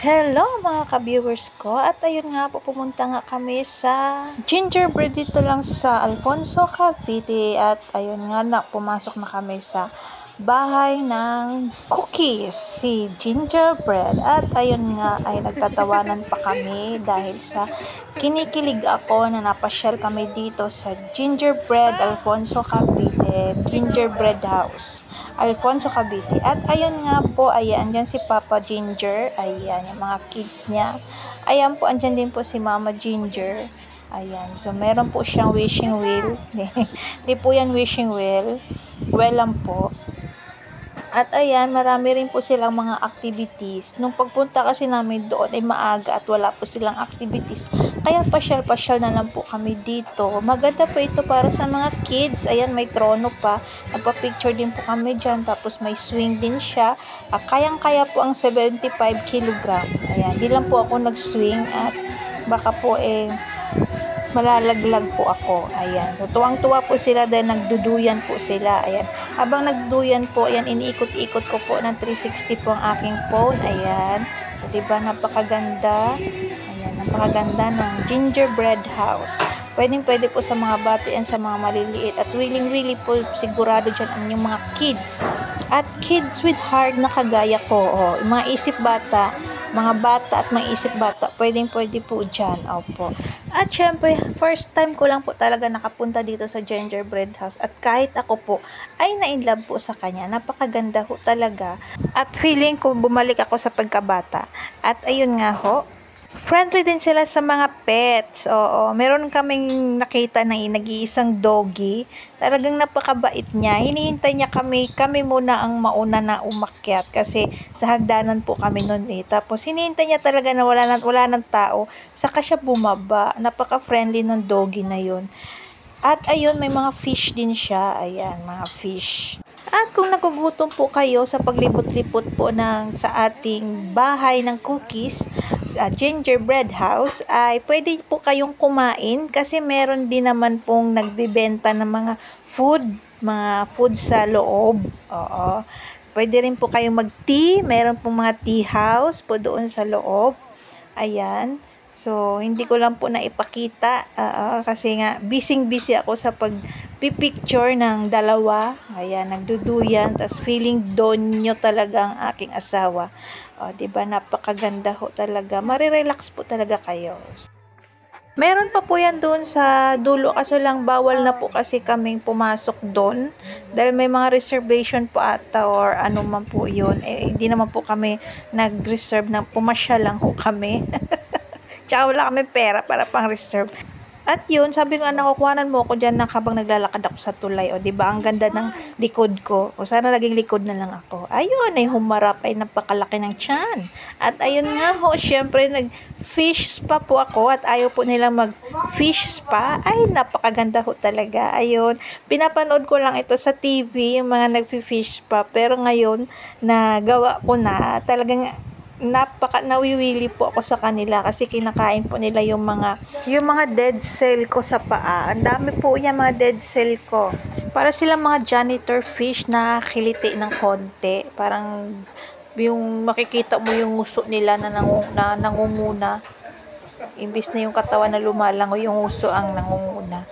Hello mga ka-viewers ko, at ayun nga po, pumunta nga kami sa Gingerbread dito lang sa Alfonso, Cavite. At ayun nga na, pumasok na kami sa bahay ng cookies, si Gingerbread. At ayun nga ay nagtatawanan pa kami dahil sa kinikilig ako na napasyal kami dito sa Gingerbread Alfonso, Cavite, Gingerbread House, Alfonso, Cavite. At ayun nga po, ayan, andyan si Papa Ginger, ayan, yung mga kids niya. Ayan po, andyan din po si Mama Ginger. Ayan, so meron po siyang wishing wheel. Di po yan wishing wheel. Well lang po. At ayan, marami rin po silang mga activities. Nung pagpunta kasi namin doon ay maaga at wala po silang activities. Kaya pasyal-pasyal na lang po kami dito. Maganda po ito para sa mga kids. Ayan, may trono pa. Nagpa-picture din po kami dyan. Tapos may swing din siya. Kayang-kaya po ang 75 kg. Ayan, di lang po ako nag-swing at baka po malalaglag po ako. Ayan. So, tuwang-tuwa po sila dahil nagduduyan po sila. Ayan. Habang nagduduyan po, ayan, iniikot-ikot ko po ng 360 po ang aking phone. Ayan. So, diba, napakaganda. Ayan, napakaganda ng Gingerbread House. Pwedeng-pwede po sa mga bata yan, sa mga maliliit. At willing-willing po sigurado dyan ang yung mga kids. At kids with heart na kagaya ko. Oh, yung mga isip bata, mga bata at mga isip bata, pwedeng-pwede po dyan. Opo. At syempre, first time ko lang po talaga nakapunta dito sa Gingerbread House. At kahit ako po ay na-inlove po sa kanya. Napakaganda ho talaga. At feeling ko bumalik ako sa pagkabata. At ayun nga ho, friendly din sila sa mga pets. Oo, meron kaming nakita na nag-iisang doggy. Talagang napakabait niya. Hinihintay niya kami muna ang mauna na umakyat kasi sa hagdanan po kami noon eh. Tapos hinihintay niya talaga na wala ng tao. Saka siya bumaba. Napaka-friendly ng doggy na yun. At ayun, may mga fish din siya. Ayan, mga fish. At kung nagugutom po kayo sa paglibot-libot po sa ating bahay ng cookies, Gingerbread House, ay pwede po kayong kumain kasi meron din naman pong nagbibenta ng mga food sa loob. Oo. Pwede rin po kayong mag-tea, meron pong mga tea house po doon sa loob. Ayan. So, hindi ko lang po naipakita kasi nga busy ako sa picture ng dalawa. Ayan, nagduduyan. Tapos feeling donyo talaga ang aking asawa. O, diba, napakaganda ho talaga. Marirelax po talaga kayo. Meron pa po yan doon sa dulo, kaso lang bawal na po kasi kaming pumasok doon dahil may mga reservation po ata or ano man po yun. Hindi naman po kami nag-reserve, pumasya lang ho kami. Tsaka wala kami pera para pang reserve. At yun, sabi ko, anak, kukuhanan mo ako dyan habang naglalakad ako sa tulay. O, diba, ang ganda ng likod ko. O, sana naging likod na lang ako. Ayun, ay humarap, ay napakalaki ng tiyan. At ayun nga ho, syempre, nag-fish spa po ako at ayaw po nila mag-fish spa. Ay, napakaganda ho talaga. Ayun, pinapanood ko lang ito sa TV, yung mga nag-fish spa. Pero ngayon, nagawa ko na, talagang nawiwili po ako sa kanila kasi kinakain po nila yung mga dead cell ko sa paa. Ang dami po yan, mga dead cell ko. Para silang mga janitor fish na kiliti ng konti. Parang yung makikita mo yung nguso nila na nangunguna. Imbis na yung katawan na lumalango, yung nguso ang nangunguna.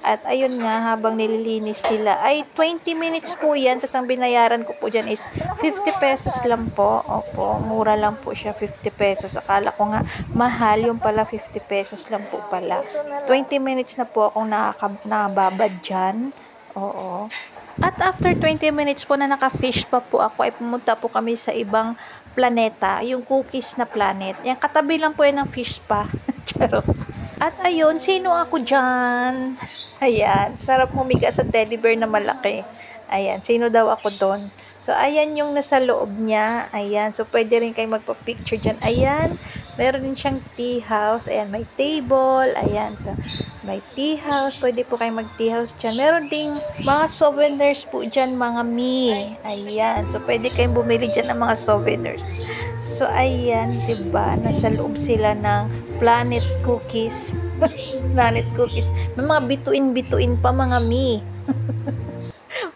At ayun nga, habang nililinis nila, ay 20 minutes po yan. Tapos ang binayaran ko po dyan is 50 pesos lang po. Opo, mura lang po siya, 50 pesos. Akala ko nga, mahal, yung pala 50 pesos lang po pala. So, 20 minutes na po akong nakababad dyan. Oo. At after 20 minutes po na naka-fish pa po ako, ay pumunta po kami sa ibang planeta, yung cookies na planet. Yung katabi lang po yan ng fish pa. Charot. At ayun, sino ako dyan? Ayan, sarap humiga sa teddy bear na malaki. Ayan, sino daw ako doon? So, ayan yung nasa loob niya. Ayan, so pwede rin kayo magpa-picture dyan. Ayan, meron din siyang tea house. Ayan, may table. Ayan, so may tea house. Pwede po kayo mag-tea house dyan. Meron ding mga souvenirs po dyan, mga mi. Ayan, so pwede kayong bumili dyan ng mga souvenirs. So, ayan, diba? Nasa loob sila ng Planet Cookies. Planet Cookies. May mga bituin-bituin pa, mga mi.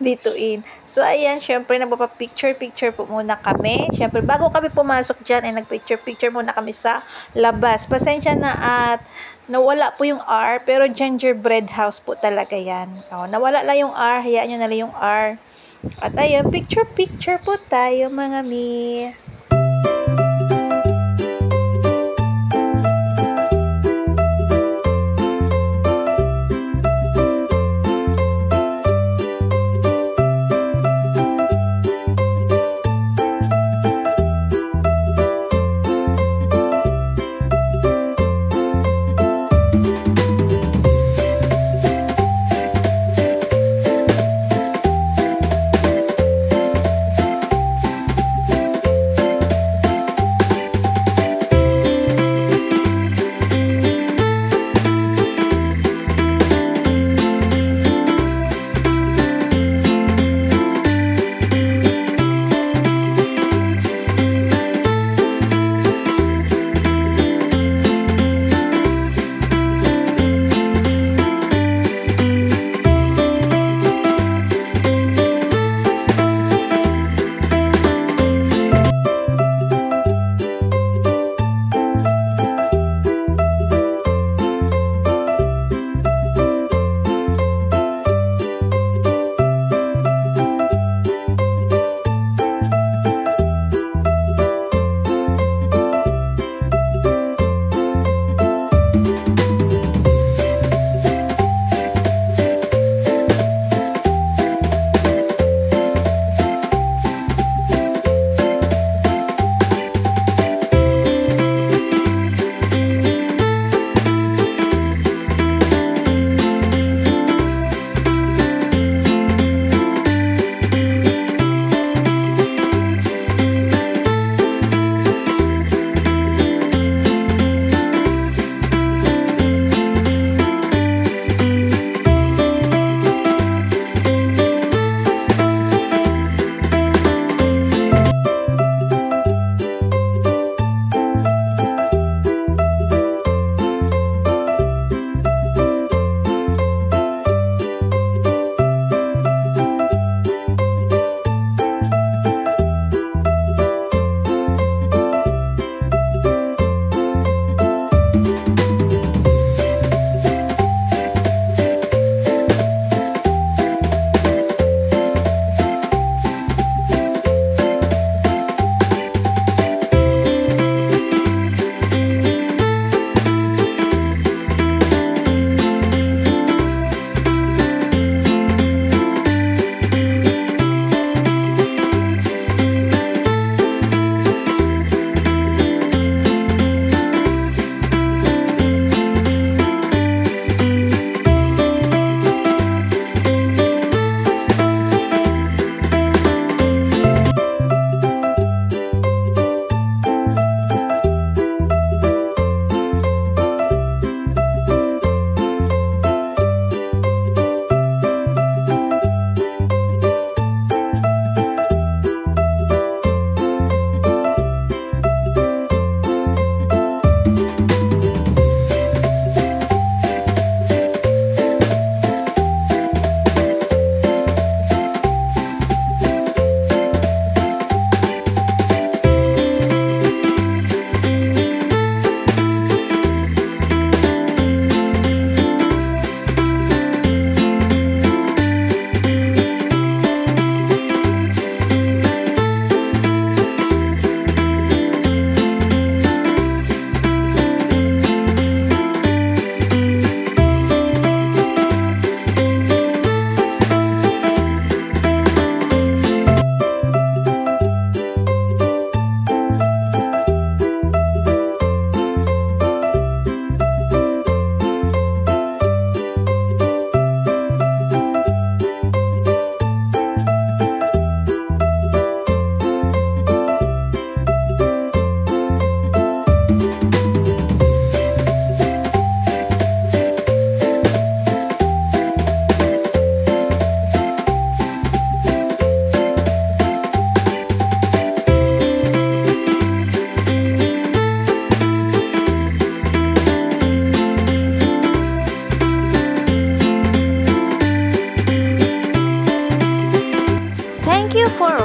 dito in. So, ayan, syempre, nagpapapicture-picture po muna kami. Syempre, bago kami pumasok dyan, ay nagpicture-picture muna kami sa labas. Pasensya na at nawala po yung R, pero gingerbread house po talaga yan. O, nawala lang yung R, hayaan nyo na lang yung R. At ayun, picture-picture po tayo, mga mi.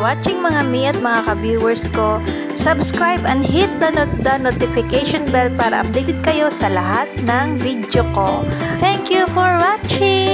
watching mga mi at mga ka-viewers ko. Subscribe and hit the notification bell para updated kayo sa lahat ng video ko. Thank you for watching!